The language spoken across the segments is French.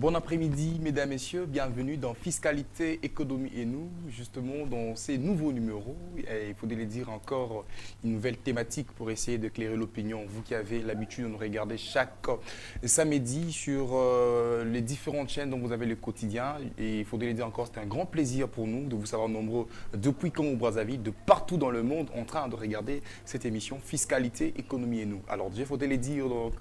Bon après-midi, mesdames, messieurs. Bienvenue dans Fiscalité, Économie et nous, justement dans ces nouveaux numéros. Et il faudrait les dire encore une nouvelle thématique pour essayer d'éclairer l'opinion. Vous qui avez l'habitude de nous regarder chaque samedi sur les différentes chaînes dont vous avez le quotidien. Et il faudrait les dire encore, c'est un grand plaisir pour nous de vous savoir nombreux depuis Congo-Brazzaville, de partout dans le monde, en train de regarder cette émission Fiscalité, Économie et nous. Alors, il faudrait les dire, donc,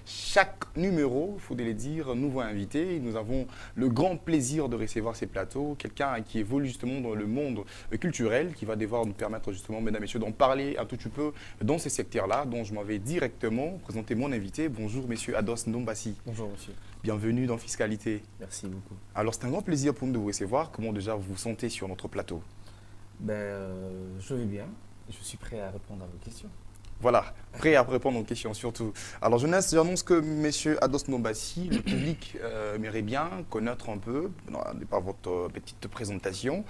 chaque numéro, il faudrait les dire, nouveau invité. Et nous avons le grand plaisir de recevoir ces plateaux, quelqu'un qui évolue justement dans le monde culturel, qui va devoir nous permettre justement, mesdames et messieurs, d'en parler un tout petit peu dans ces secteurs-là, dont je m'avais directement présenté mon invité. Bonjour, monsieur Ados Ndombassi. Bonjour, monsieur. Bienvenue dans Fiscalité. Merci beaucoup. Alors, c'est un grand plaisir pour nous de vous recevoir. Comment déjà vous vous sentez sur notre plateau? Je vais bien. Je suis prêt à répondre à vos questions. Voilà, prêt à répondre aux questions surtout. Alors, j'annonce que M. Ados Ndombassi, le public aimerait bien connaître un peu, par votre petite présentation,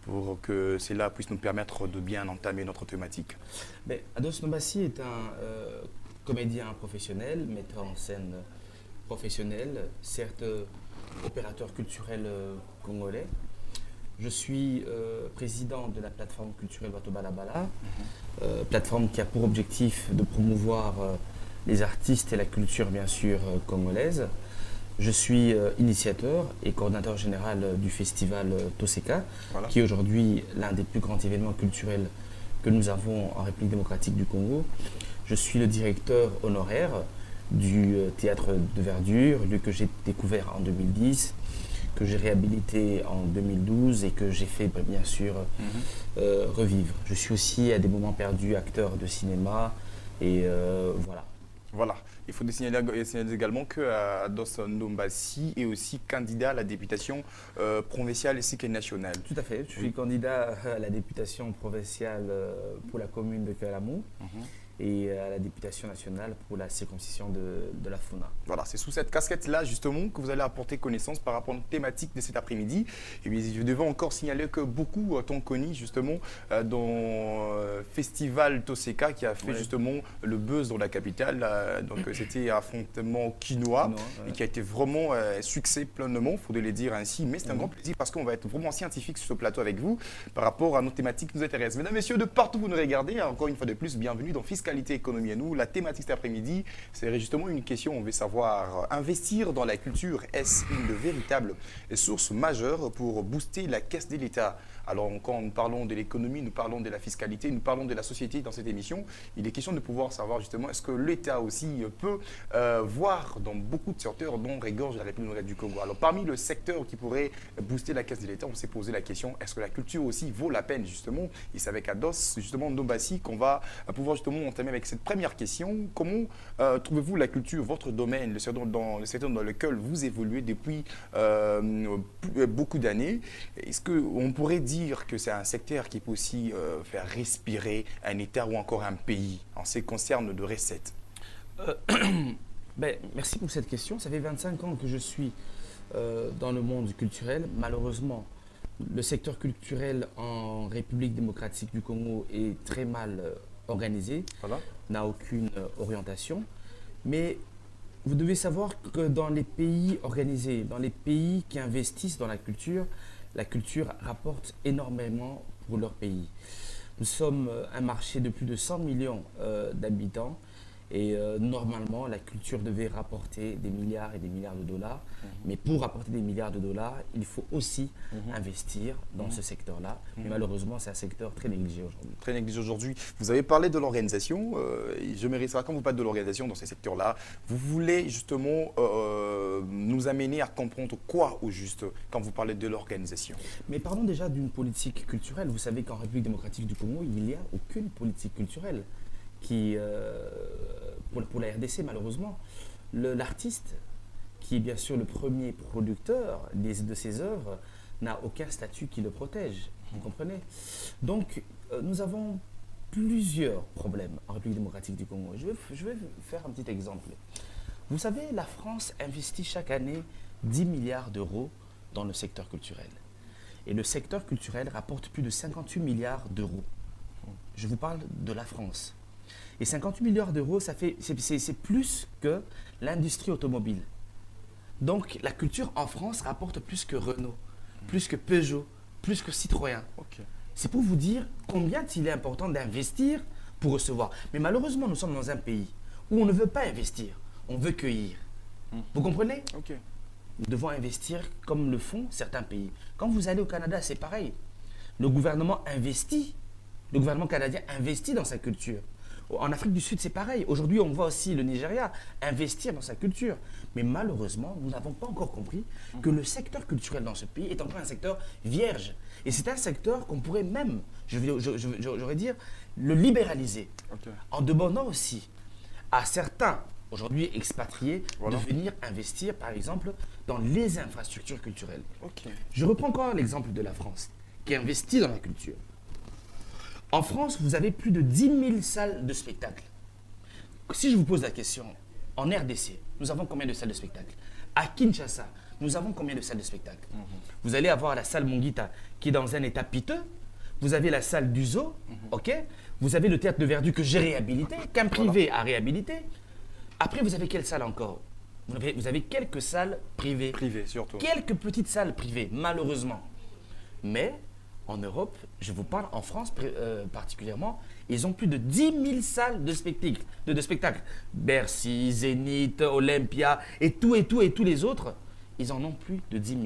pour que cela puisse nous permettre de bien entamer notre thématique. Ados Ndombassi est un comédien professionnel, metteur en scène professionnel, certes opérateur culturel congolais. Je suis président de la plateforme culturelle Bato Balabala, plateforme qui a pour objectif de promouvoir les artistes et la culture bien sûr congolaise. Je suis initiateur et coordinateur général du festival Toseka, Voilà. qui est aujourd'hui l'un des plus grands événements culturels que nous avons en République démocratique du Congo. Je suis le directeur honoraire du théâtre de Verdure, lieu que j'ai découvert en 2010, que j'ai réhabilité en 2012 et que j'ai fait bien sûr revivre. Je suis aussi à des moments perdus acteur de cinéma et voilà. Voilà, il faut signaler également que Ados Ndombassi est aussi candidat à la députation provinciale ainsi que nationale. Tout à fait, je suis candidat à la députation provinciale pour la commune de Kalamou. Et à la députation nationale pour la circoncision de la fauna. Voilà, c'est sous cette casquette-là, justement, que vous allez apporter connaissance par rapport à notre thématique de cet après-midi. Et puis, je devais encore signaler que beaucoup t'ont connu, justement, dans Festival Toseka, qui a fait, justement, le buzz dans la capitale. Donc, c'était affrontement quinoa, et qui a été vraiment succès pleinement, il faut le dire ainsi. Mais c'est un grand plaisir parce qu'on va être vraiment scientifique sur ce plateau avec vous par rapport à nos thématiques qui nous intéressent. Mesdames, messieurs, de partout où vous nous regardez, encore une fois de plus, bienvenue dans Fiscalité, Économie et nous. La thématique cet après-midi, c'est justement une question. On veut savoir, investir dans la culture, est-ce une véritable source majeure pour booster la caisse de l'État? Alors, quand nous parlons de l'économie, nous parlons de la fiscalité, nous parlons de la société dans cette émission, il est question de pouvoir savoir justement, est-ce que l'État aussi peut voir dans beaucoup de secteurs dont regorge la République du Congo. Alors, parmi le secteur qui pourrait booster la caisse de l'État, on s'est posé la question, est-ce que la culture aussi vaut la peine justement? Et c'est avec Ados, justement, Ndombassi, qu'on va pouvoir justement entamer avec cette première question. Comment trouvez-vous la culture, votre domaine, le secteur dans lequel vous évoluez depuis beaucoup d'années? Est-ce qu'on pourrait dire que c'est un secteur qui peut aussi faire respirer un État ou encore un pays en ce qui concerne de recettes? Merci pour cette question. Ça fait 25 ans que je suis dans le monde culturel. Malheureusement, le secteur culturel en République démocratique du Congo est très mal organisé, n'a aucune orientation. Mais vous devez savoir que dans les pays organisés, dans les pays qui investissent dans la culture rapporte énormément pour leur pays. Nous sommes un marché de plus de 100 millions d'habitants et normalement la culture devait rapporter des milliards et des milliards de dollars. Mais pour rapporter des milliards de dollars, il faut aussi investir dans ce secteur-là. Mais malheureusement, c'est un secteur très négligé aujourd'hui. Très négligé aujourd'hui. Vous avez parlé de l'organisation. Je me savoir, quand vous parlez de l'organisation dans ces secteurs-là, vous voulez justement nous amener à comprendre quoi au juste quand vous parlez de l'organisation? Mais parlons déjà d'une politique culturelle. Vous savez qu'en République démocratique du Congo, il n'y a aucune politique culturelle qui, pour la RDC malheureusement. L'artiste, qui est bien sûr le premier producteur de ses œuvres, n'a aucun statut qui le protège. Vous comprenez? Donc, nous avons plusieurs problèmes en République démocratique du Congo. Je vais faire un petit exemple. Vous savez, la France investit chaque année 10 milliards d'euros dans le secteur culturel. Et le secteur culturel rapporte plus de 58 milliards d'euros. Je vous parle de la France. Et 58 milliards d'euros, c'est plus que l'industrie automobile. Donc la culture en France rapporte plus que Renault, plus que Peugeot, plus que Citroën. Ok. C'est pour vous dire combien il est important d'investir pour recevoir. Mais malheureusement, nous sommes dans un pays où on ne veut pas investir, on veut cueillir. Vous comprenez? Ok. Nous devons investir comme le font certains pays. Quand vous allez au Canada, c'est pareil. Le gouvernement investit, le gouvernement canadien investit dans sa culture. En Afrique du Sud, c'est pareil. Aujourd'hui, on voit aussi le Nigeria investir dans sa culture. Mais malheureusement, nous n'avons pas encore compris que le secteur culturel dans ce pays est encore un secteur vierge. Et c'est un secteur qu'on pourrait même, j'aurais dire, le libéraliser. Ok. En demandant aussi à certains, aujourd'hui expatriés, Voilà. de venir investir, par exemple, dans les infrastructures culturelles. Ok. Je reprends encore l'exemple de la France, qui investit dans la culture. En France, vous avez plus de 10 000 salles de spectacle. Si je vous pose la question, en RDC, nous avons combien de salles de spectacle? À Kinshasa, nous avons combien de salles de spectacle? Vous allez avoir la salle Mongita, qui est dans un état piteux. Vous avez la salle du Zoo, ok? Vous avez le théâtre de Verdu que j'ai réhabilité, qu'un privé a réhabilité. Après, vous avez quelle salle encore? Vous avez quelques salles privées. Privé, surtout. Quelques petites salles privées, malheureusement. Mais en Europe, je vous parle en France particulièrement, ils ont plus de 10 000 salles de spectacles. Bercy, Zénith, Olympia et tous les autres, ils en ont plus de 10 000.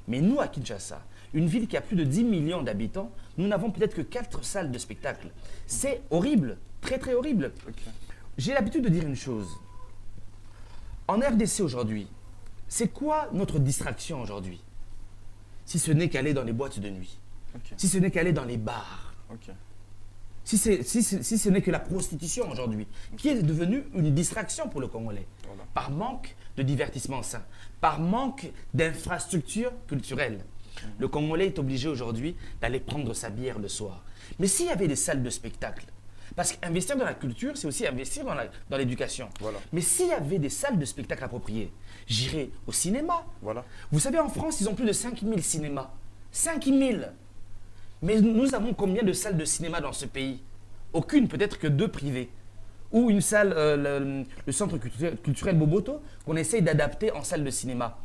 Mais nous, à Kinshasa, une ville qui a plus de 10 millions d'habitants, nous n'avons peut-être que 4 salles de spectacle. C'est horrible, très très horrible. Ok. J'ai l'habitude de dire une chose. En RDC aujourd'hui, c'est quoi notre distraction aujourd'hui? Si ce n'est qu'aller dans les boîtes de nuit, Ok. si ce n'est qu'aller dans les bars, Ok. si ce n'est que la prostitution aujourd'hui, qui est devenue une distraction pour le Congolais, Voilà. par manque de divertissement sain, par manque d'infrastructures culturelles. Le Congolais est obligé aujourd'hui d'aller prendre sa bière le soir. Mais s'il y avait des salles de spectacle, parce qu'investir dans la culture, c'est aussi investir dans l'éducation. Voilà. Mais s'il y avait des salles de spectacle appropriées, j'irais au cinéma. Voilà. Vous savez, en France, ils ont plus de 5000 cinémas. 5000. Mais nous avons combien de salles de cinéma dans ce pays? Aucune, peut-être que 2 privées. Ou une salle, le centre culturel Boboto, qu'on essaye d'adapter en salle de cinéma.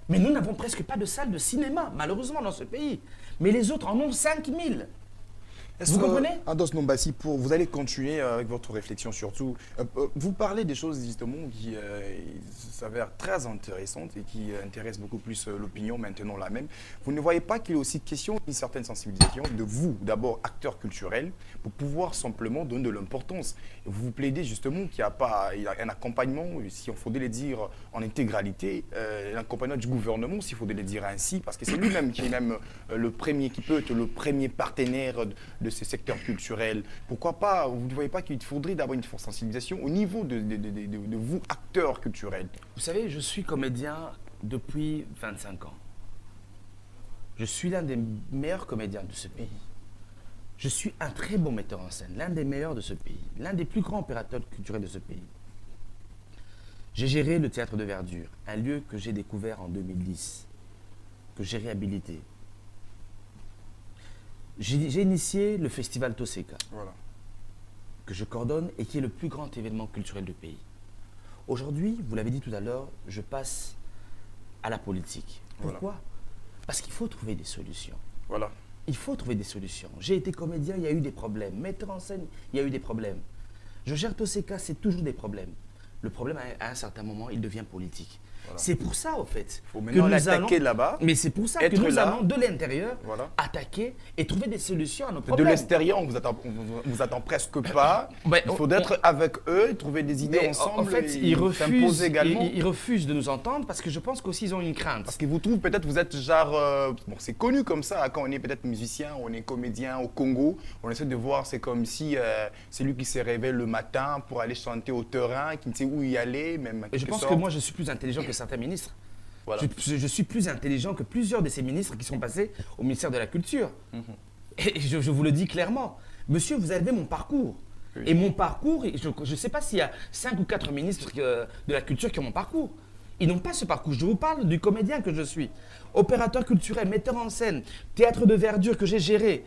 Mais nous n'avons presque pas de salle de cinéma, malheureusement, dans ce pays. Mais les autres en ont 5000. Est-ce Vous que, comprenez? Ados Nombassi, vous allez continuer avec votre réflexion surtout. Vous parlez des choses justement qui s'avèrent très intéressantes et qui intéressent beaucoup plus l'opinion maintenant la même. Vous ne voyez pas qu'il est aussi question d'une certaine sensibilisation de vous, d'abord acteurs culturels, pour pouvoir simplement donner de l'importance. Vous plaidez justement qu'il y a un accompagnement, si on faudrait le dire en intégralité, l'accompagnement du gouvernement, s'il faudrait le dire ainsi, parce que c'est lui-même qui est même le premier, qui peut être le premier partenaire de ces secteurs culturels. Pourquoi pas? Vous ne voyez pas qu'il faudrait d'abord une forte sensibilisation au niveau de vous, acteurs culturels? Vous savez, je suis comédien depuis 25 ans. Je suis l'un des meilleurs comédiens de ce pays. Je suis un très bon metteur en scène, l'un des meilleurs de ce pays, l'un des plus grands opérateurs culturels de ce pays. J'ai géré le théâtre de Verdure, un lieu que j'ai découvert en 2010, que j'ai réhabilité. J'ai initié le festival Toseka, Voilà. que je coordonne et qui est le plus grand événement culturel du pays. Aujourd'hui, vous l'avez dit tout à l'heure, je passe à la politique. Pourquoi? Parce qu'il faut trouver des solutions. Voilà. Il faut trouver des solutions. J'ai été comédien, il y a eu des problèmes. Metteur en scène, il y a eu des problèmes. Je gère Toseka, c'est toujours des problèmes. Le problème, à un certain moment, il devient politique. Voilà. C'est pour ça, au fait, Il faut maintenant l'attaquer là-bas. Mais c'est pour ça que être nous là. allons, de l'intérieur, Voilà. attaquer et trouver des solutions à nos De problèmes. l'extérieur, on vous attend presque pas. Ben, Il faut être avec eux, trouver des idées Mais ensemble. en fait, et ils s'imposer refusent, également. ils refusent de nous entendre parce que je pense qu'aussi ils ont une crainte. Parce qu'ils vous trouvent peut-être, vous êtes genre, bon, c'est connu comme ça, quand on est peut-être musicien, on est comédien au Congo, on essaie de voir, c'est comme si c'est lui qui se réveille le matin pour aller chanter au terrain, qui ne sait où y aller, même. Et je pense que moi, je suis plus intelligent que certains ministres. Voilà. Je suis plus intelligent que plusieurs de ces ministres qui sont passés au ministère de la Culture. Et je vous le dis clairement. Monsieur, vous avez mon parcours. Oui. Et mon parcours, je ne sais pas s'il y a 5 ou 4 ministres de la Culture qui ont mon parcours. Ils n'ont pas ce parcours. Je vous parle du comédien que je suis. Opérateur culturel, metteur en scène, théâtre de Verdure que j'ai géré.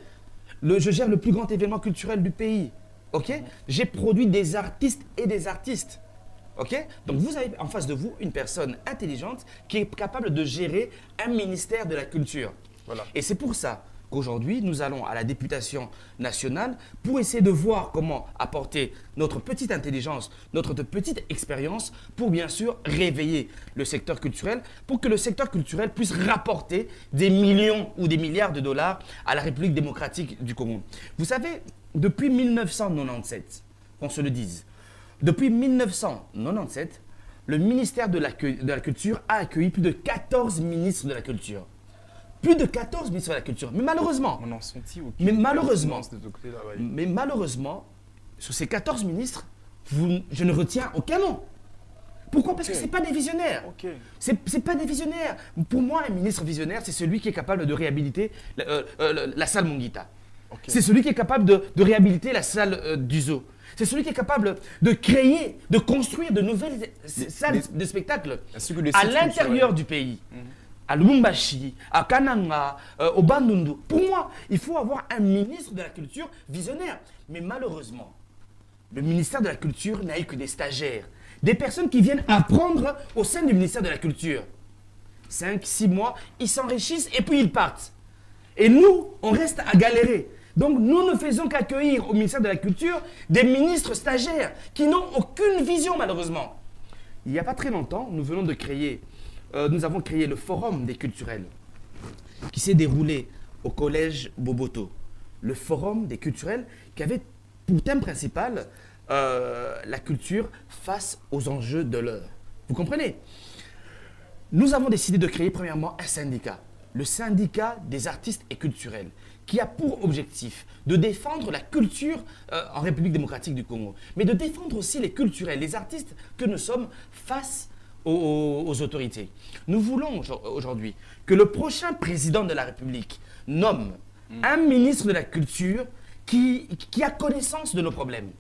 Je gère le plus grand événement culturel du pays. Ok? J'ai produit des artistes et des artistes. Ok? Donc vous avez en face de vous une personne intelligente qui est capable de gérer un ministère de la culture. Voilà. Et c'est pour ça qu'aujourd'hui, nous allons à la députation nationale pour essayer de voir comment apporter notre petite intelligence, notre petite expérience pour bien sûr réveiller le secteur culturel, pour que le secteur culturel puisse rapporter des millions ou des milliards de dollars à la République démocratique du Congo. Vous savez, depuis 1997, qu'on se le dise, depuis 1997, le ministère de la Culture a accueilli plus de 14 ministres de la Culture. Plus de 14 ministres de la Culture. Mais malheureusement, On en sentit mais malheureusement, de ce côté-là, ouais. mais malheureusement, sur ces 14 ministres, je ne retiens aucun nom. Pourquoi? Parce que Ok. ce n'est pas des visionnaires. Ok. C'est pas des visionnaires. Pour moi, un ministre visionnaire, c'est celui qui est capable de réhabiliter la salle Monguita. Ok. C'est celui qui est capable de réhabiliter la salle du zoo. C'est celui qui est capable de créer, de construire de nouvelles salles de spectacle Ainsi que les à sites l'intérieur culturels. du pays. À Lubumbashi, à Kananga, au Bandundu. Pour moi, il faut avoir un ministre de la Culture visionnaire. Mais malheureusement, le ministère de la Culture n'a eu que des stagiaires. Des personnes qui viennent apprendre au sein du ministère de la Culture. 5, 6 mois, ils s'enrichissent et puis ils partent. Et nous, on reste à galérer. Donc nous ne faisons qu'accueillir au ministère de la Culture des ministres stagiaires qui n'ont aucune vision malheureusement. Il n'y a pas très longtemps, nous avons créé le Forum des culturels qui s'est déroulé au collège Boboto. Le Forum des culturels qui avait pour thème principal la culture face aux enjeux de l'heure. Vous comprenez? Nous avons décidé de créer premièrement un syndicat, le syndicat des artistes et culturels, qui a pour objectif de défendre la culture en République démocratique du Congo, mais de défendre aussi les culturels, les artistes que nous sommes face aux autorités. Nous voulons aujourd'hui que le prochain président de la République nomme un ministre de la Culture qui a connaissance de nos problèmes.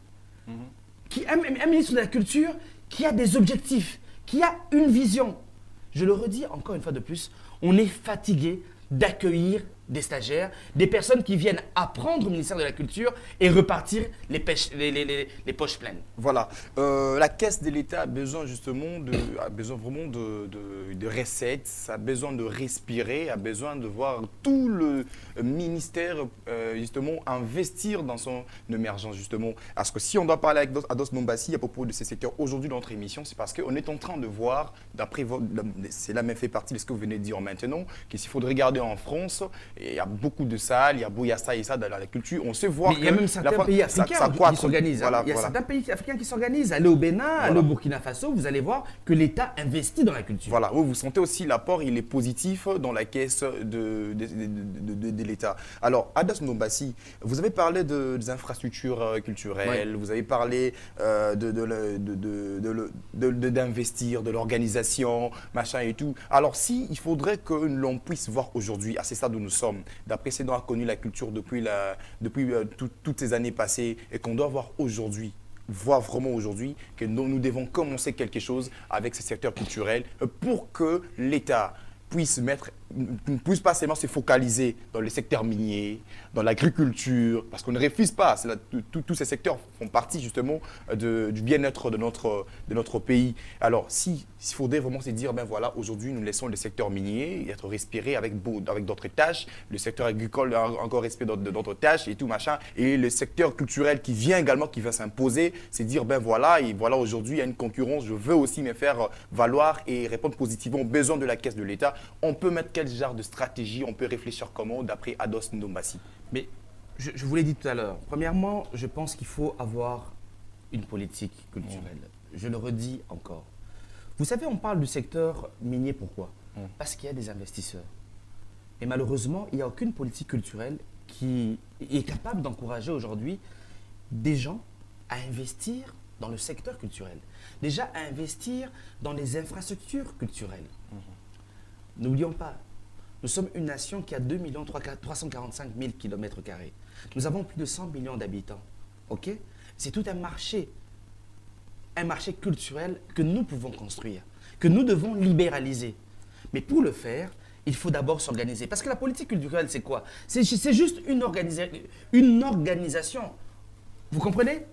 Un ministre de la Culture qui a des objectifs, qui a une vision. Je le redis encore une fois de plus, on est fatigué d'accueillir des stagiaires, des personnes qui viennent apprendre au ministère de la Culture et repartir les poches pleines. Voilà. La caisse de l'État a besoin justement vraiment de recettes, a besoin de respirer, a besoin de voir tout le ministère justement investir dans son émergence justement. Parce que si on doit parler avec Ados Nombassi à propos de ces secteurs aujourd'hui dans notre émission, c'est parce qu'on est en train de voir, cela même fait partie de ce que vous venez de dire maintenant, qu'il faudrait regarder en France. Il y a beaucoup de salles, il y a Bouyassa et ça dans la culture. On sait voir il y a même certains pays africains qui s'organisent. Voilà, il y a certains pays africains qui s'organisent. Allez au Bénin, allez au Burkina Faso, vous allez voir que l'État investit dans la culture. Voilà, vous sentez aussi l'apport, il est positif dans la caisse de l'État. Alors, Adas Nombassi, vous avez parlé des infrastructures culturelles, vous avez parlé d'investir, de l'organisation, machin et tout. Alors, si il faudrait que l'on puisse voir aujourd'hui, à ces stades où nous sommes, d'après ces dont a connu la culture depuis toutes ces années passées, et qu'on doit voir aujourd'hui, vraiment aujourd'hui, que nous devons commencer quelque chose avec ces secteurs culturels pour que l'État puisse pas seulement se focaliser dans les secteurs miniers, dans l'agriculture, parce qu'on ne refuse pas. Tous ces secteurs font partie justement du bien-être de notre pays. Alors, s'il faudrait vraiment se dire, ben voilà, aujourd'hui, nous laissons le secteur minier être respiré avec d'autres tâches, le secteur agricole a encore respect d'autres tâches et tout machin, et le secteur culturel qui vient également, qui va s'imposer, c'est dire, ben voilà, et voilà, aujourd'hui, il y a une concurrence, je veux aussi me faire valoir et répondre positivement aux besoins de la caisse de l'État. On peut mettre quel genre de stratégie, on peut réfléchir comment d'après Ados Nombassi? Mais je vous l'ai dit tout à l'heure. Premièrement, je pense qu'il faut avoir une politique culturelle. Je le redis encore. Vous savez, on parle du secteur minier, pourquoi? Parce qu'il y a des investisseurs. Et malheureusement, il n'y a aucune politique culturelle qui est capable d'encourager aujourd'hui des gens à investir dans le secteur culturel. Déjà, à investir dans les infrastructures culturelles. N'oublions pas, nous sommes une nation qui a 2 345 000 km². Nous avons plus de 100 millions d'habitants. Ok? C'est tout un marché culturel que nous pouvons construire, que nous devons libéraliser. Mais pour le faire, il faut d'abord s'organiser. Parce que la politique culturelle, c'est quoi? C'est juste une organisation. Vous comprenez?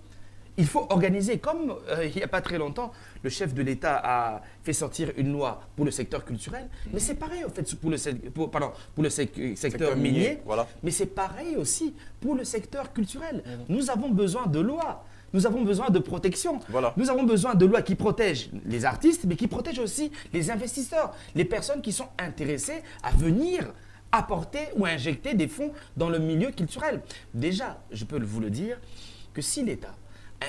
Il faut organiser, comme il n'y a pas très longtemps, le chef de l'État a fait sortir une loi pour le secteur culturel, mais c'est pareil en fait pour le secteur minier, voilà. mais c'est pareil aussi pour le secteur culturel. Nous avons besoin de lois. Nous avons besoin de protection. Voilà. Nous avons besoin de lois qui protègent les artistes, mais qui protègent aussi les investisseurs, les personnes qui sont intéressées à venir apporter ou injecter des fonds dans le milieu culturel. Déjà, je peux vous le dire, que si l'État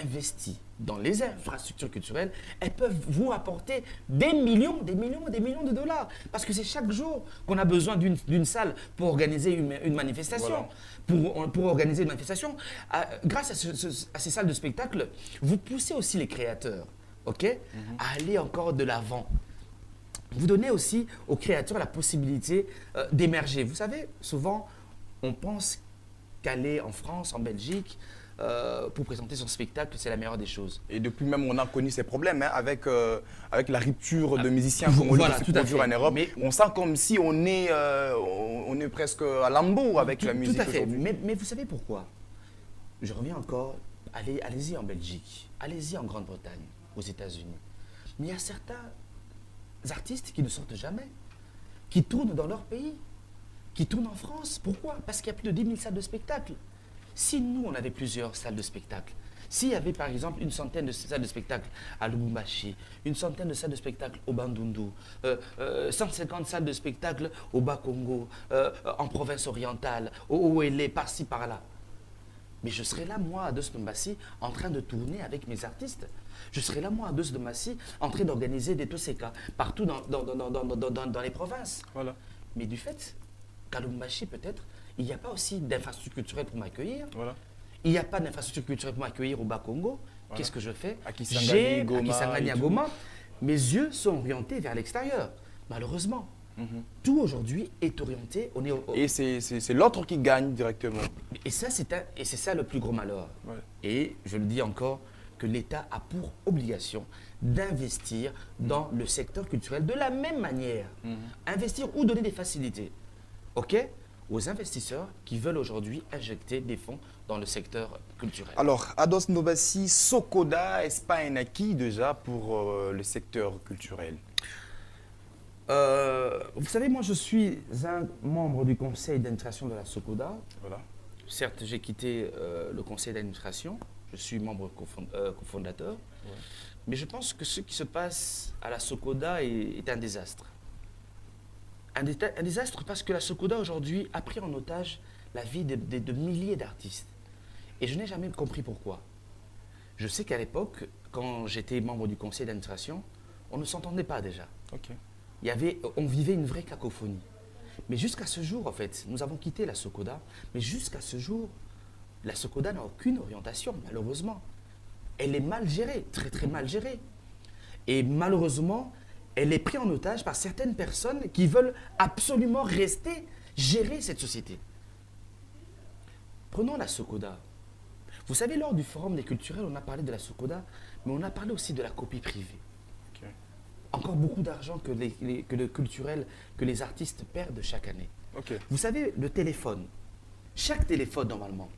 investit dans les infrastructures culturelles, elles peuvent vous apporter des millions de dollars. Parce que c'est chaque jour qu'on a besoin d'une salle pour organiser une manifestation. Voilà. Pour organiser une manifestation. Grâce à ces salles de spectacle, vous poussez aussi les créateurs, ok, à aller encore de l'avant. Vous donnez aussi aux créateurs la possibilité d'émerger. Vous savez, souvent, on pense qu'aller en France, en Belgique, pour présenter son spectacle, c'est la meilleure des choses. Et depuis même, on a connu ces problèmes avec la rupture de musiciens congolais Voilà, qui se tout à produisent fait. en Europe. Mais- On sent comme si on est presque à lambeau avec la musique Tout à fait. aujourd'hui. Mais vous savez pourquoi? Je reviens encore. Allez-y en Belgique, allez-y en Grande-Bretagne, aux États-Unis. Mais il y a certains artistes qui ne sortent jamais, qui tournent dans leur pays, qui tournent en France. Pourquoi? Parce qu'il y a plus de 10 000 salles de spectacle. Si nous, on avait plusieurs salles de spectacle, s'il y avait par exemple une centaine de salles de spectacle à Lubumbashi, une centaine de salles de spectacle au Bandundu, 150 salles de spectacle au Bas-Congo, en province orientale, au Ouélé, par-ci, par-là. Mais je serais là, moi, à Dos Mbassi, en train de tourner avec mes artistes. Je serais là, moi, à Dos Mbassi, en train d'organiser des Toseka partout dans les provinces. Voilà. Mais du fait qu'à Lubumbashi, peut-être, il n'y a pas aussi d'infrastructure culturelle pour m'accueillir. Voilà. Il n'y a pas d'infrastructure culturelle pour m'accueillir au Bas-Congo. Voilà. Qu'est-ce que je fais? À Kisangani, À Goma Kisangani, et à tout. Goma, mes yeux sont orientés vers l'extérieur. Malheureusement, tout aujourd'hui est orienté. Et c'est l'autre qui gagne directement. Et ça, c'est ça le plus gros malheur. Ouais. Et je le dis encore, que l'État a pour obligation d'investir dans le secteur culturel de la même manière. Investir ou donner des facilités, ok, aux investisseurs qui veulent aujourd'hui injecter des fonds dans le secteur culturel. Alors, Ados Nobassi, Sokoda, est-ce pas un acquis déjà pour le secteur culturel? Vous savez, moi, je suis un membre du conseil d'administration de la Sokoda. Voilà. Certes, j'ai quitté le conseil d'administration. Je suis membre cofondateur. Ouais. Mais je pense que ce qui se passe à la Sokoda est un désastre. Un désastre parce que la Sokoda aujourd'hui a pris en otage la vie de milliers d'artistes. Et je n'ai jamais compris pourquoi. Je sais qu'à l'époque, quand j'étais membre du conseil d'administration, on ne s'entendait pas déjà. Ok. On vivait une vraie cacophonie. Mais jusqu'à ce jour, en fait, nous avons quitté la Sokoda, mais jusqu'à ce jour, la Sokoda n'a aucune orientation, malheureusement. Elle est mal gérée, très très mal gérée. Et malheureusement, elle est prise en otage par certaines personnes qui veulent absolument rester gérer cette société. Prenons la Sokoda. Vous savez, lors du forum des culturels, on a parlé de la Sokoda, mais on a parlé aussi de la copie privée. Ok. Encore beaucoup d'argent que le culturel, que les artistes perdent chaque année. Ok. Vous savez, le téléphone, chaque téléphone normalement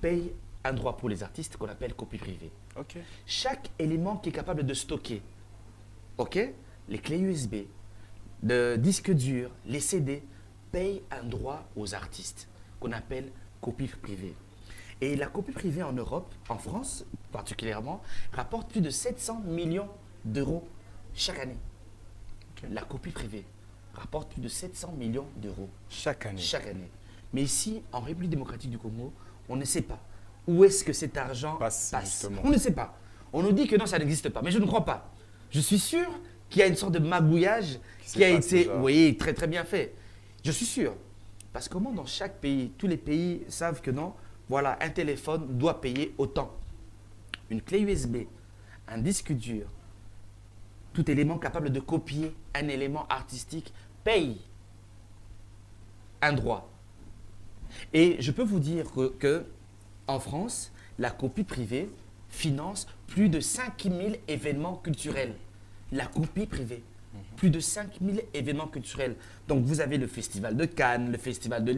paye un droit pour les artistes qu'on appelle copie privée. Ok. Chaque élément qui est capable de stocker, ok, les clés USB, de disques durs, les CD, paye un droit aux artistes qu'on appelle copie privée. Et la copie privée en Europe, en France particulièrement, rapporte plus de 700 millions d'euros chaque année. Ok. La copie privée rapporte plus de 700 millions d'euros Chaque année. chaque année. Mais ici, en République démocratique du Congo, on ne sait pas où est-ce que cet argent Passe, passe. justement. On ne sait pas. On nous dit que non, ça n'existe pas. Mais je ne crois pas. Je suis sûr qu'il y a une sorte de magouillage Qui qui a se passe été, déjà. oui, très très bien fait. Je suis sûr. Parce que comment dans chaque pays, tous les pays savent que non, voilà, un téléphone doit payer autant. Une clé USB, un disque dur, tout élément capable de copier un élément artistique paye un droit. Et je peux vous dire que en France, la copie privée finance plus de 5000 événements culturels. La copie privée. Plus de 5000 événements culturels. Donc vous avez le festival de Cannes, le festival de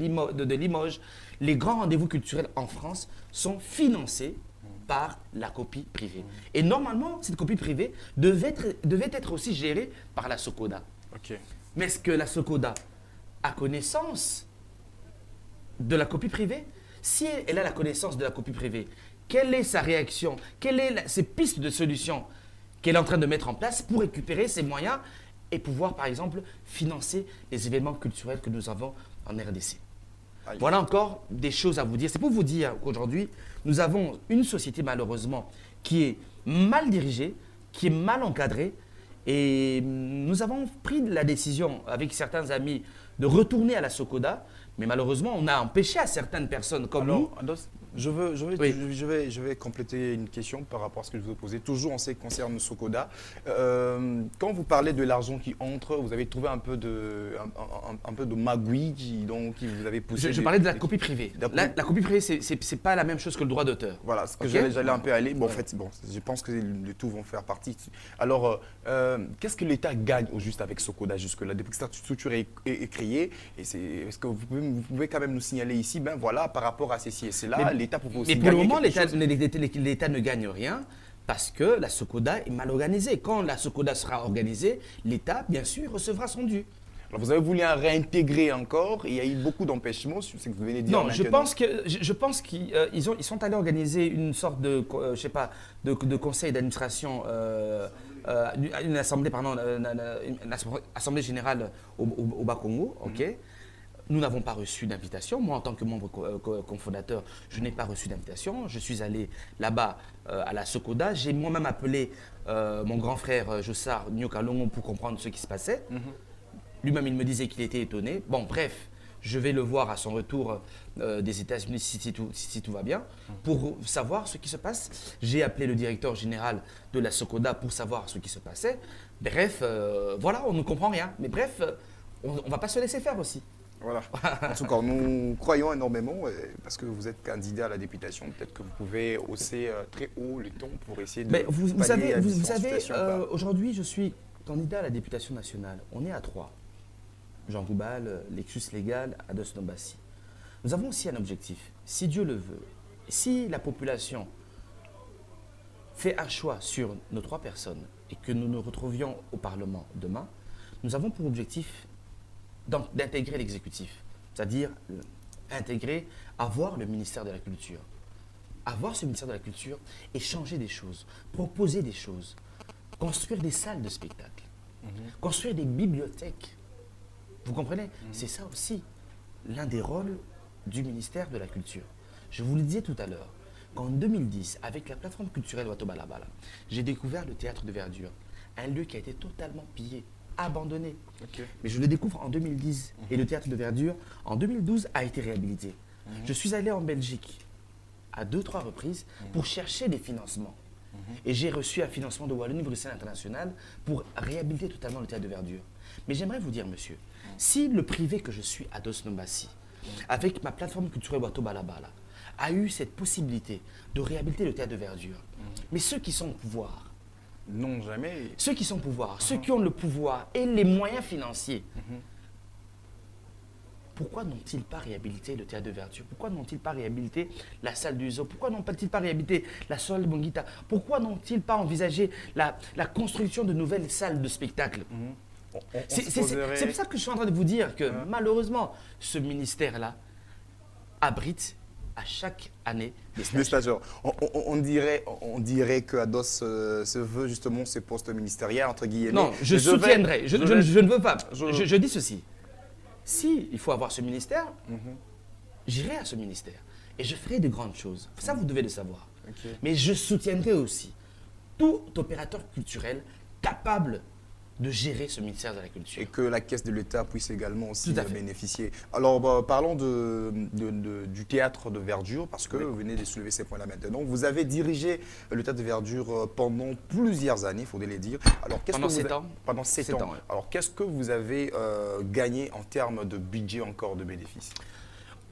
Limoges. Les grands rendez-vous culturels en France sont financés par la copie privée. Et normalement, cette copie privée devait être aussi gérée par la SOCODA. Ok. Mais est-ce que la SOCODA a connaissance de la copie privée? Si elle a la connaissance de la copie privée, quelle est sa réaction? Quelles sont ses pistes de solutions qu'elle est en train de mettre en place pour récupérer ces moyens et pouvoir, par exemple, financer les événements culturels que nous avons en RDC? Aïe. Voilà encore des choses à vous dire. C'est pour vous dire qu'aujourd'hui, nous avons une société malheureusement qui est mal dirigée, qui est mal encadrée. Et nous avons pris la décision avec certains amis de retourner à la SOCODA. Mais malheureusement, on a empêché à certaines personnes comme nous. Alors, Ados, je vais compléter une question par rapport à ce que je vous ai posé, toujours en ce qui concerne SOCODA. Quand vous parlez de l'argent qui entre, vous avez trouvé un peu de magouille qui vous avez poussé. Je parlais de la copie privée. D'après- La copie privée, c'est pas la même chose que le droit d'auteur. Voilà, ce que Ok. j'allais un peu aller. Bon, en fait, bon, je pense que les tout vont faire partie. Alors, qu'est-ce que l'État gagne au juste avec SOCODA jusque-là? Depuis que cette structure est créée, est-ce que vous pouvez quand même nous signaler ici, ben voilà, par rapport à ceci et cela, l'État pouvait aussi Mais pour le gagner moment, quelque chose. l'État ne gagne rien parce que la SOCODA est mal organisée. Quand la SOCODA sera organisée, l'État, bien sûr, recevra son dû. Alors, vous avez voulu en réintégrer encore, et il y a eu beaucoup d'empêchements, c'est ce que vous venez de dire. Non, je maintenant. pense qu'ils sont allés organiser une sorte de, je sais pas, de conseil d'administration, une assemblée, pardon, une assemblée générale au Bas-Congo, ok. Nous n'avons pas reçu d'invitation. Moi, en tant que membre cofondateur, je n'ai pas reçu d'invitation. Je suis allé là-bas à la SOCODA. J'ai moi-même appelé mon grand frère Jossard Nyokalongo pour comprendre ce qui se passait. Lui-même, il me disait qu'il était étonné. Bon, bref, je vais le voir à son retour des États-Unis si tout va bien, pour savoir ce qui se passe. J'ai appelé le directeur général de la SOCODA pour savoir ce qui se passait. Bref, voilà, on ne comprend rien. Mais bref, on ne va pas se laisser faire aussi. Voilà. En tout cas, nous croyons énormément, parce que vous êtes candidat à la députation, peut-être que vous pouvez hausser très haut le ton pour essayer de. Mais vous pallier savez, à vous différentes savez situations, quoi. aujourd'hui, je suis candidat à la députation nationale. On est à 3. Jean Goubal, Lexus Légal, Ados Nombassi. Nous avons aussi un objectif. Si Dieu le veut, si la population fait un choix sur nos 3 personnes et que nous nous retrouvions au Parlement demain, nous avons pour objectif d'intégrer l'exécutif, c'est-à-dire intégrer, avoir le ministère de la Culture. Avoir ce ministère de la Culture et changer des choses, proposer des choses, construire des salles de spectacle, construire des bibliothèques. Vous comprenez? C'est ça aussi l'un des rôles du ministère de la Culture. Je vous le disais tout à l'heure, qu'en 2010, avec la plateforme culturelle Wato Balabala, j'ai découvert le théâtre de verdure, un lieu qui a été totalement pillé, abandonné. Ok. Mais je le découvre en 2010 et le théâtre de verdure, en 2012, a été réhabilité. Je suis allé en Belgique à 2-3 reprises pour chercher des financements. Et j'ai reçu un financement de Wallonie-Bruxelles International pour réhabiliter totalement le théâtre de verdure. Mais j'aimerais vous dire, monsieur, si le privé que je suis, Ados Nombassi, avec ma plateforme culturelle Wato Balabala, a eu cette possibilité de réhabiliter le théâtre de verdure, mais ceux qui sont au pouvoir, Non, jamais. ceux qui sont au pouvoir, ceux qui ont le pouvoir et les moyens financiers, pourquoi n'ont-ils pas réhabilité le théâtre de verdure? Pourquoi n'ont-ils pas réhabilité la salle du zoo? Pourquoi n'ont-ils pas réhabilité la salle de Bongita? Pourquoi n'ont-ils pas envisagé la construction de nouvelles salles de spectacle? C'est pour ça que je suis en train de vous dire que malheureusement, ce ministère-là abrite à chaque année des Des stagiaires. stagiaires. On dirait que Ados se veut justement ces postes ministériels, entre guillemets. Non, je Mais soutiendrai. Je ne veux pas. je- Je dis ceci. Si il faut avoir ce ministère, j'irai à ce ministère et je ferai de grandes choses. Ça, vous devez le savoir. Ok. Mais je soutiendrai aussi tout opérateur culturel capable de gérer ce ministère de la Culture. Et que la caisse de l'État puisse également aussi Tout à fait. bénéficier. Alors, parlons du théâtre de verdure, parce que vous venez de soulever ces points-là maintenant. Vous avez dirigé le théâtre de verdure pendant plusieurs années, il faudrait les dire. Alors, Pendant que vous 7 ans. Pendant 7 7 ans. ans, ouais. Alors, qu'est-ce que vous avez gagné en termes de budget encore de bénéfices?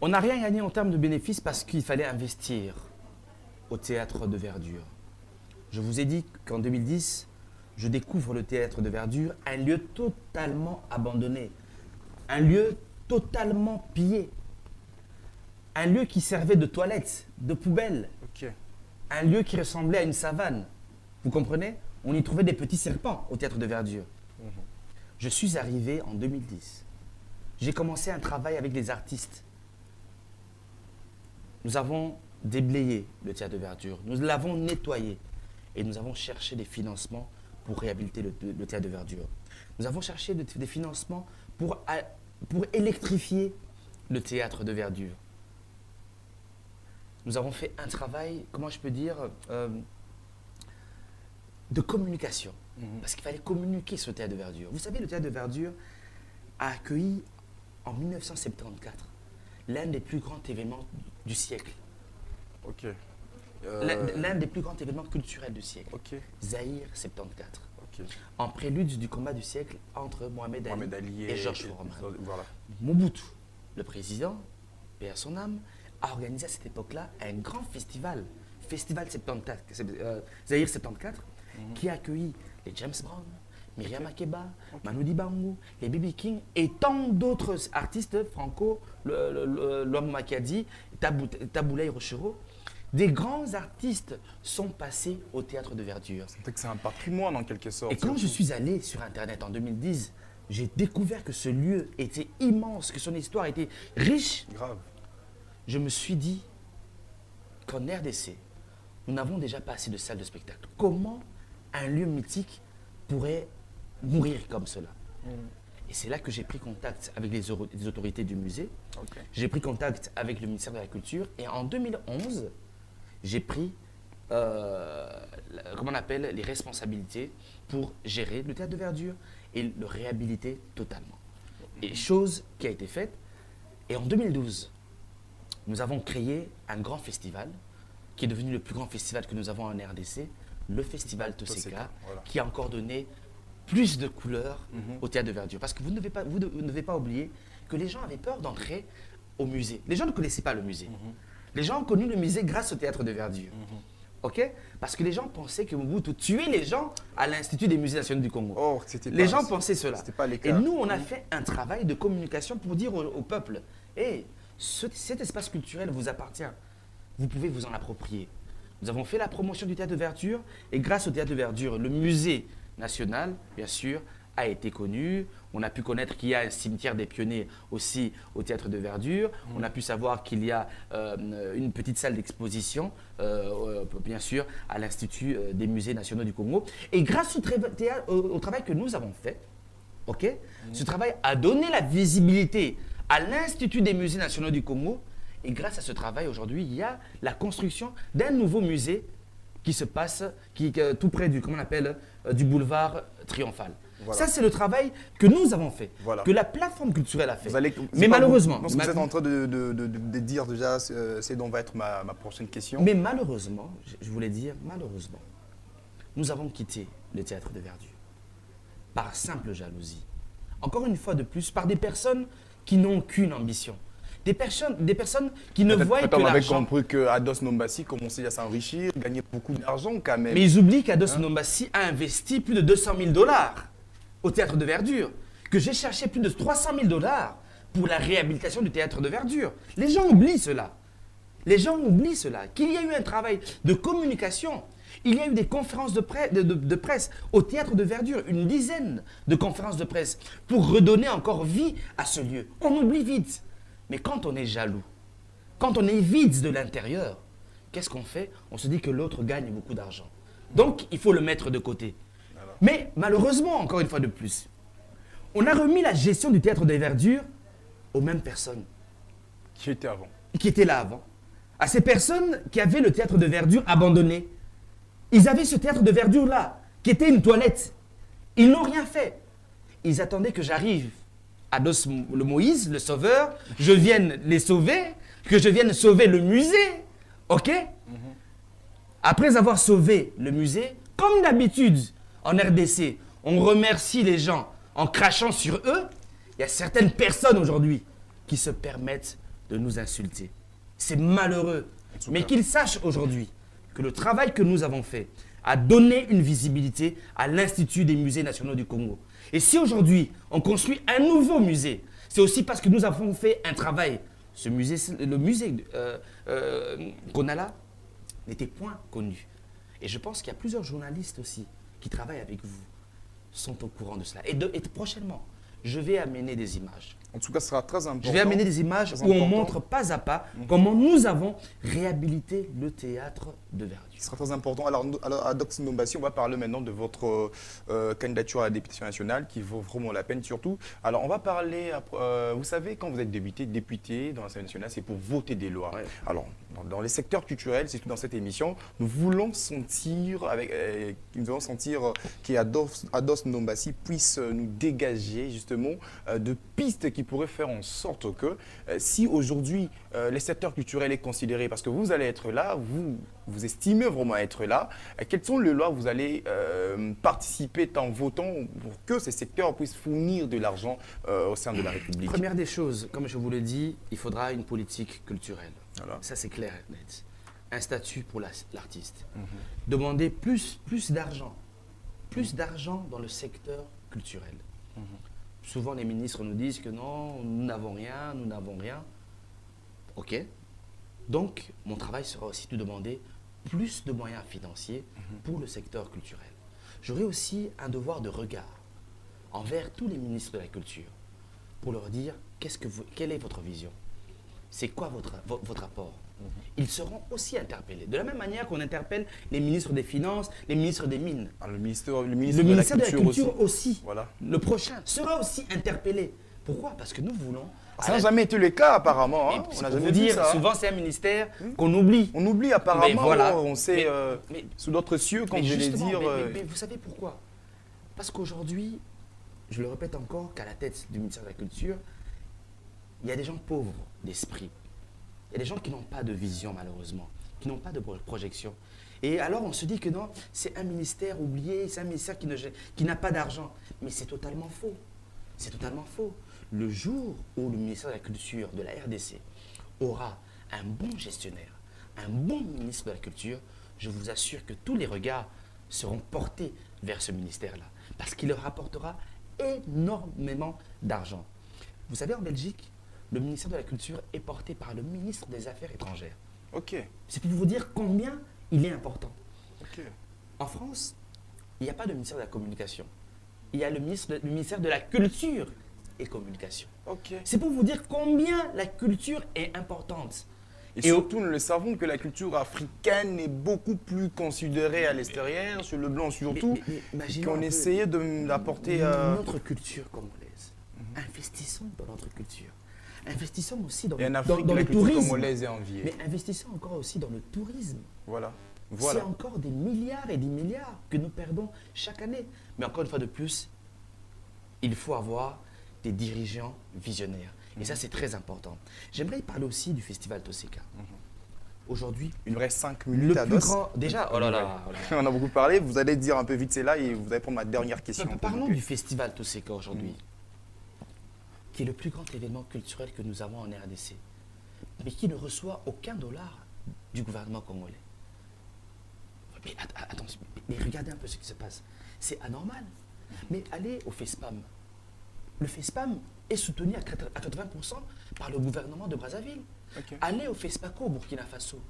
On n'a rien gagné en termes de bénéfices parce qu'il fallait investir au théâtre de verdure. Je vous ai dit qu'en 2010, je découvre le théâtre de verdure, un lieu totalement abandonné, un lieu totalement pillé, un lieu qui servait de toilette, de poubelle. Ok. un lieu qui ressemblait à une savane. Vous comprenez? On y trouvait des petits serpents au théâtre de verdure. Je suis arrivé en 2010. J'ai commencé un travail avec les artistes. Nous avons déblayé le théâtre de verdure. Nous l'avons nettoyé. Et nous avons cherché des financements pour réhabiliter le théâtre de verdure. Nous avons cherché des financements pour électrifier le théâtre de verdure. Nous avons fait un travail, comment je peux dire, de communication. Parce qu'il fallait communiquer ce théâtre de verdure. Vous savez, le théâtre de verdure a accueilli en 1974 l'un des plus grands événements du siècle. Ok. L'un des plus grands événements culturels du siècle. Ok. Zaïre 74. Ok. En prélude du combat du siècle entre Mohamed Ali et Georges Foreman. Voilà. Mobutu, le président, paix à son âme, a organisé à cette époque-là un grand festival, Festival 74, Zaïre 74, qui a accueilli les James Brown, Myriam Makeba, Manu Dibango, les B.B. King et tant d'autres artistes, Franco, l'homme Makadi, Taboulay Rochereau. Des grands artistes sont passés au théâtre de verdure. C'est un patrimoine en quelque sorte. Et quand je suis allé sur Internet en 2010, j'ai découvert que ce lieu était immense, que son histoire était riche. Grave. Je me suis dit qu'en RDC, nous n'avons déjà pas assez de salles de spectacle. Comment un lieu mythique pourrait mourir comme cela? Et c'est là que j'ai pris contact avec les autorités du musée. Ok. J'ai pris contact avec le ministère de la Culture. Et en 2011, j'ai pris comment on appelle, les responsabilités pour gérer le théâtre de verdure et le réhabiliter totalement. Et chose qui a été faite. Et en 2012, nous avons créé un grand festival qui est devenu le plus grand festival que nous avons en RDC, le Festival Toseka, voilà. qui a encore donné plus de couleurs au théâtre de verdure. Parce que vous ne devez pas oublier que les gens avaient peur d'entrer au musée. Les gens ne connaissaient pas le musée. Les gens ont connu le musée grâce au théâtre de verdure. Ok? Parce que les gens pensaient que Mobutu tuait les gens à l'Institut des musées nationaux du Congo. Oh, les gens pensaient cela. C'était pas les cas. Et nous, on a fait un travail de communication pour dire au peuple, hey, cet espace culturel vous appartient. Vous pouvez vous en approprier. Nous avons fait la promotion du théâtre de verdure et grâce au théâtre de verdure, le musée national, bien sûr, a été connu. On a pu connaître qu'il y a un cimetière des pionniers aussi au théâtre de verdure. On a pu savoir qu'il y a une petite salle d'exposition, bien sûr, à l'Institut des musées nationaux du Congo. Et grâce au travail que nous avons fait, ok, ce travail a donné la visibilité à l'Institut des musées nationaux du Congo. Et grâce à ce travail, aujourd'hui, il y a la construction d'un nouveau musée qui se passe tout près du boulevard Triomphal. Voilà. Ça, c'est le travail que nous avons fait, que la plateforme culturelle a fait. Mais malheureusement… Ce que vous êtes en train de dire déjà, c'est dont va être ma prochaine question. Mais malheureusement, je voulais dire, malheureusement, nous avons quitté le théâtre de verdure par simple jalousie. Encore une fois de plus, par des personnes qui n'ont qu'une ambition. Des personnes qui ne voient que l'argent. On avait compris qu'Ados Nombassi commençait à s'enrichir, gagnait beaucoup d'argent quand même. Mais ils oublient qu'Ados Nombassi a investi plus de 200 000 $ au théâtre de verdure, que j'ai cherché plus de 300 000 $ pour la réhabilitation du théâtre de verdure. Les gens oublient cela. Les gens oublient cela. Qu'il y a eu un travail de communication. Il y a eu des conférences de presse au théâtre de verdure, une dizaine de conférences de presse pour redonner encore vie à ce lieu. On oublie vite. Mais quand on est jaloux, quand on est vide de l'intérieur, qu'est-ce qu'on fait? On se dit que l'autre gagne beaucoup d'argent. Donc, il faut le mettre de côté. Alors. Mais malheureusement, encore une fois de plus, on a remis la gestion du théâtre de verdure aux mêmes personnes. Qui étaient avant. Qui étaient là avant. À ces personnes qui avaient le théâtre de verdure abandonné. Ils avaient ce théâtre de verdure-là, qui était une toilette. Ils n'ont rien fait. Ils attendaient que j'arrive. Ados le Moïse, le sauveur, je vienne les sauver, que je vienne sauver le musée, ok? Après avoir sauvé le musée, comme d'habitude en RDC, on remercie les gens en crachant sur eux. Il y a certaines personnes aujourd'hui qui se permettent de nous insulter. C'est malheureux, mais qu'ils sachent aujourd'hui que le travail que nous avons fait a donné une visibilité à l'Institut des musées nationaux du Congo. Et si aujourd'hui, on construit un nouveau musée, c'est aussi parce que nous avons fait un travail. Ce musée, le musée qu'on a là, n'était point connu. Et je pense qu'il y a plusieurs journalistes aussi qui travaillent avec vous, sont au courant de cela. Et prochainement, je vais amener des images. En tout cas, ce sera très important. Je vais amener des images Très où on important. montre pas à pas comment nous avons réhabilité le théâtre de Verdun. Ce sera très important. Alors, à Dox Ndombassi, on va parler maintenant de votre candidature à la députation nationale qui vaut vraiment la peine surtout. Alors, on va parler, vous savez, quand vous êtes député dans l'Assemblée nationale, c'est pour voter des lois. Ouais. Alors, dans les secteurs culturels, c'est tout dans cette émission, nous voulons sentir, qu'Ados Ndombassi puisse nous dégager justement de pistes qui pourraient faire en sorte que si aujourd'hui les secteurs culturels est considéré, parce que vous allez être là, vous estimez vraiment être là, quelles sont les lois vous allez participer en votant pour que ces secteurs puissent fournir de l'argent au sein de la République? Première des choses, comme je vous le dis, il faudra une politique culturelle. Voilà. Ça, c'est clair et net. Un statut pour l'artiste. Demander plus d'argent. Plus d'argent dans le secteur culturel. Souvent, les ministres nous disent que non, nous n'avons rien, nous n'avons rien. OK. Donc, mon travail sera aussi de demander plus de moyens financiers pour le secteur culturel. J'aurai aussi un devoir de regard envers tous les ministres de la culture pour leur dire quelle est votre vision, c'est quoi votre apport. Ils seront aussi interpellés. De la même manière qu'on interpelle les ministres des Finances, les ministres des Mines. Alors, le ministère De la Culture aussi. Voilà. Le prochain sera aussi interpellé. Pourquoi? Parce que nous voulons... Ça n'a jamais été le cas apparemment. Hein. Et On a pour jamais vous vu dire, ça. souvent c'est un ministère qu'on oublie. On oublie apparemment, Mais voilà. on sait Mais- sous d'autres cieux, quand Mais je vais justement, dire. mais vous savez pourquoi? Parce qu'aujourd'hui, je le répète encore, qu'à la tête du ministère de la Culture, il y a des gens pauvres d'esprit. Il y a des gens qui n'ont pas de vision, malheureusement, qui n'ont pas de projection. Et alors, on se dit que non, c'est un ministère oublié, c'est un ministère qui n'a pas d'argent. Mais c'est totalement faux. C'est totalement faux. Le jour où le ministère de la Culture de la RDC aura un bon gestionnaire, un bon ministre de la Culture, je vous assure que tous les regards seront portés vers ce ministère-là. Parce qu'il leur apportera énormément d'argent. Vous savez, en Belgique, le ministère de la Culture est porté par le ministre des Affaires étrangères. Ok. C'est pour vous dire combien il est important. Ok. En France, il n'y a pas de ministère de la Communication. Il y a le ministère de la Culture et Communication. Ok. C'est pour vous dire combien la culture est importante. Et surtout, nous le savons que la culture africaine est beaucoup plus considérée à l'extérieur, sur le blanc surtout, mais imaginons qu'on un peu essayait d'apporter. notre culture congolaise. Investissons dans notre culture. Investissons aussi dans, Et en dans Afrique, le la culture tourisme. congolaise est enviée. Mais investissons encore aussi dans le tourisme. Voilà. C'est Voilà. encore des milliards et des milliards que nous perdons chaque année. Mais encore une fois de plus, il faut avoir des dirigeants visionnaires. Et ça, c'est très important. J'aimerais parler aussi du festival Toseka. Aujourd'hui, Il nous reste 5 le minutes à plus dos. grand... Déjà, oh là là, oh là là. On a beaucoup parlé. Vous allez dire un peu vite c'est là et vous allez prendre ma dernière question. Parlons du festival Toseka aujourd'hui, qui est le plus grand événement culturel que nous avons en RDC, mais qui ne reçoit aucun dollar du gouvernement congolais. Mais attention, mais regardez un peu ce qui se passe. C'est anormal. Mais allez au FESPAM. Le FESPAM est soutenu à 80% par le gouvernement de Brazzaville. Ok. Allez au FESPACO au Burkina Faso.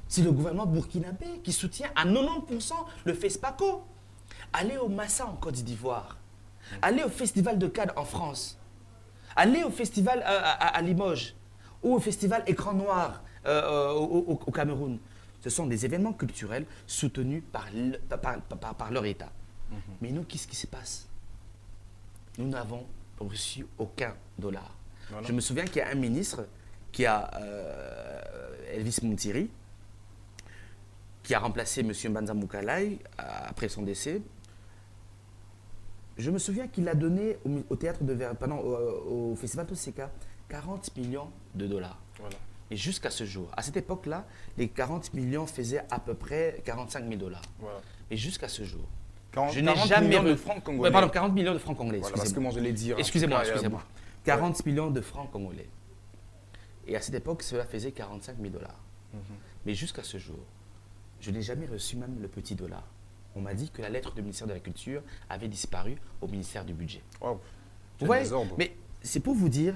C'est le gouvernement burkinabé qui soutient à 90% le FESPACO. Allez au Massa en Côte d'Ivoire. Allez au Festival de Cannes en France. Allez au festival à Limoges ou au festival Écran Noir au Cameroun. Ce sont des événements culturels soutenus par leur État. Mais nous, qu'est-ce qui se passe? Nous n'avons reçu aucun dollar. Voilà. Je me souviens qu'il y a un ministre qui a Elvis Montiri, qui a remplacé M. Mbanza Moukalai après son décès. Je me souviens qu'il a donné au théâtre de au festival Toseka 40 millions de dollars. Voilà. Et jusqu'à ce jour, à cette époque-là, les 40 millions faisaient à peu près 45 000 dollars. Voilà. Et jusqu'à ce jour, 40, je n'ai jamais millions de re- francs Ouais, congolais. pardon, 40 millions de francs congolais. Voilà, parce que excusez-moi. moi je l'ai dit. hein. Excusez-moi, En tout cas, excusez-moi. 40 millions de francs congolais. Et à cette époque, cela faisait 45 000 dollars. Mais jusqu'à ce jour, je n'ai jamais reçu même le petit dollar. On m'a dit que la lettre du ministère de la Culture avait disparu au ministère du Budget. Wow. Vous Quel voyez, désordre. mais c'est pour vous dire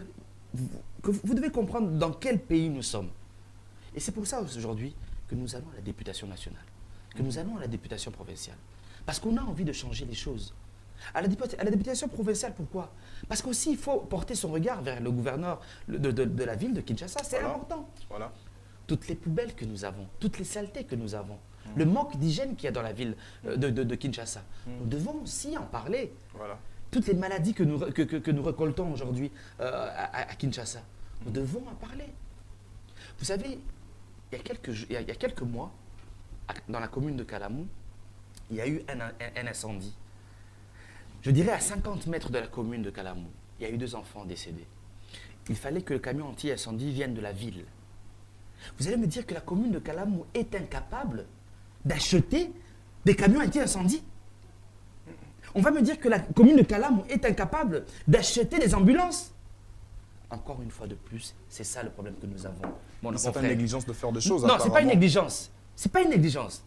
que vous devez comprendre dans quel pays nous sommes. Et c'est pour ça aujourd'hui que nous allons à la députation nationale, que nous allons à la députation provinciale. Parce qu'on a envie de changer les choses. À la députation provinciale, pourquoi? Parce qu'aussi, il faut porter son regard vers le gouverneur de la ville de Kinshasa. C'est important. Voilà. Toutes les poubelles que nous avons, toutes les saletés que nous avons, le manque d'hygiène qu'il y a dans la ville de Kinshasa. Nous devons aussi en parler. Voilà. Toutes les maladies que nous récoltons aujourd'hui à Kinshasa, nous devons en parler. Vous savez, il y a quelques mois, dans la commune de Kalamou, il y a eu un incendie. Je dirais à 50 mètres de la commune de Kalamou, il y a eu 2 enfants décédés. Il fallait que le camion anti-incendie vienne de la ville. Vous allez me dire que la commune de Kalamou est incapable d'acheter des camions anti-incendie? On va me dire que la commune de Kalamou est incapable d'acheter des ambulances? Encore une fois de plus, c'est ça le problème que nous avons. Bon, c'est pas une négligence de faire des choses. Non, c'est pas une négligence. C'est pas une négligence.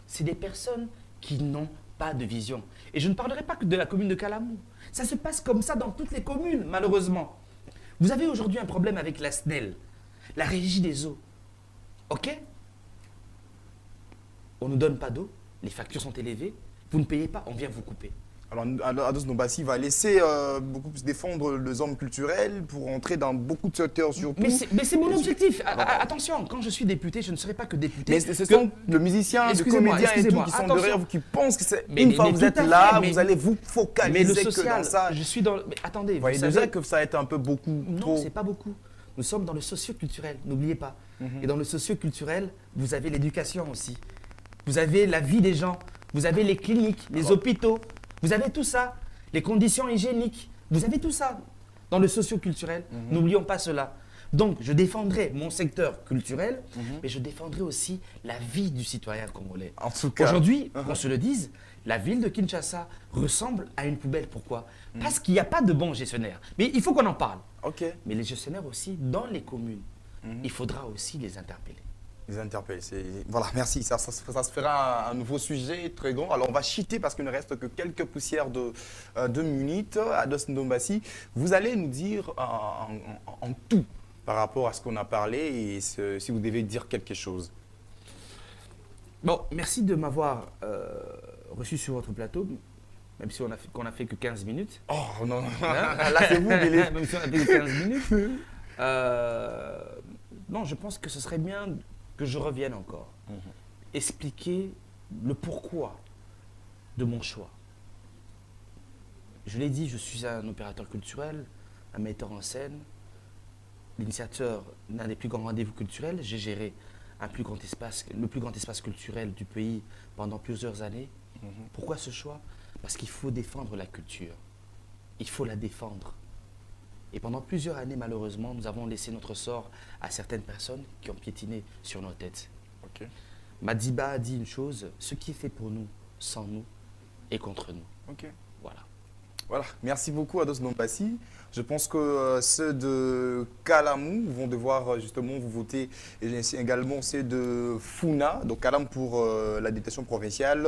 C'est des personnes qui n'ont pas de vision. Et je ne parlerai pas que de la commune de Kalamou. Ça se passe comme ça dans toutes les communes, malheureusement. Vous avez aujourd'hui un problème avec la SNEL, la Régie des eaux. OK? On ne nous donne pas d'eau, les factures sont élevées, vous ne payez pas, on vient vous couper. Alors, Ados Nombassi va laisser beaucoup plus défendre les hommes culturels pour entrer dans beaucoup de secteurs surtout. Mais c'est mon objectif. Attention, quand je suis député, je ne serai pas que député. Mais ce sont le musicien, le comédien et tout qui sont derrière vous, qui pensent que c'est une fois que vous êtes là, vous allez vous focaliser mais le social, que dans ça. Je suis dans... Mais attendez, vous voyez déjà que ça va être un peu beaucoup Non, c'est pas beaucoup. Nous sommes dans le socio-culturel, n'oubliez pas. Et dans le socio-culturel, vous avez l'éducation aussi. Vous avez la vie des gens. Vous avez les cliniques, les hôpitaux. Vous avez tout ça, les conditions hygiéniques, vous avez tout ça dans le socio-culturel. N'oublions pas cela. Donc, je défendrai mon secteur culturel, mais je défendrai aussi la vie du citoyen congolais. En tout cas. Aujourd'hui, qu'on se le dise, la ville de Kinshasa ressemble à une poubelle. Pourquoi? Parce qu'il n'y a pas de bons gestionnaires. Mais il faut qu'on en parle. Mais les gestionnaires aussi, dans les communes, il faudra aussi les interpeller. Les interpeller, voilà, merci. Ça se fera un nouveau sujet très grand. Alors, on va cheater parce qu'il ne reste que quelques poussières de minutes. Ados Nombassi, vous allez nous dire en tout par rapport à ce qu'on a parlé et si vous devez dire quelque chose. Bon, merci de m'avoir reçu sur votre plateau, même si qu'on n'a fait que 15 minutes. Oh non, là c'est vous, Billy. Même si on a fait que 15 minutes. Non, je pense que ce serait bien que je revienne encore, expliquer le pourquoi de mon choix. Je l'ai dit, je suis un opérateur culturel, un metteur en scène, l'initiateur d'un des plus grands rendez-vous culturels. J'ai géré le plus grand espace culturel du pays pendant plusieurs années. Pourquoi ce choix? Parce qu'il faut défendre la culture. Il faut la défendre. Et pendant plusieurs années, malheureusement, nous avons laissé notre sort à certaines personnes qui ont piétiné sur nos têtes. Madiba a dit une chose, ce qui est fait pour nous, sans nous, est contre nous. Voilà, merci beaucoup Ados Nombassi. Je pense que ceux de Kalamou vont devoir justement vous voter, et également ceux de Funa, donc Kalamou pour la députation provinciale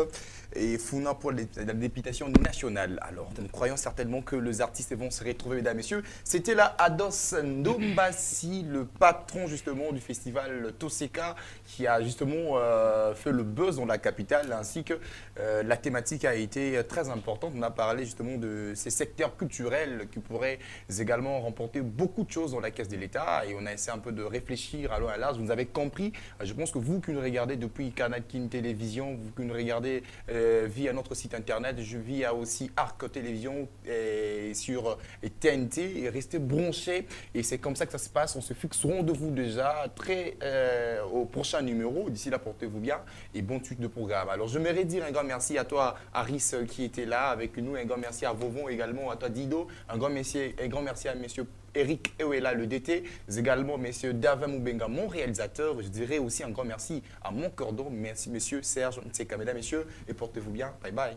et Funa pour la députation nationale. Alors, nous croyons certainement que les artistes vont se retrouver, mesdames et messieurs. C'était là Ados Nombassi, le patron justement du festival Toseka, qui a justement fait le buzz dans la capitale, ainsi que la thématique a été très importante. On a parlé justement de ces secteurs culturels qui pourraient également remporter beaucoup de choses dans la caisse de l'État, et on a essayé un peu de réfléchir à long et à large. Vous avez compris, je pense que vous qui nous regardez depuis Canal King Télévision, vous qui nous regardez via notre site internet, je vis à aussi Arc Télévision et sur TNT, et restez branchés, et c'est comme ça que ça se passe. On se fixe rendez-vous déjà très au prochain numéro. D'ici là, portez-vous bien et bonne suite de programme. Alors je voudrais dire un grand merci à toi Aris qui était là avec nous, un grand merci à Vovon également, à toi Dido, un grand merci à messieurs Eric Ewela, le DT, également messieurs Davin Moubenga, mon réalisateur. Je dirais aussi un grand merci à mon cordon, merci messieurs Serge, mesdames, messieurs, et portez-vous bien. Bye bye.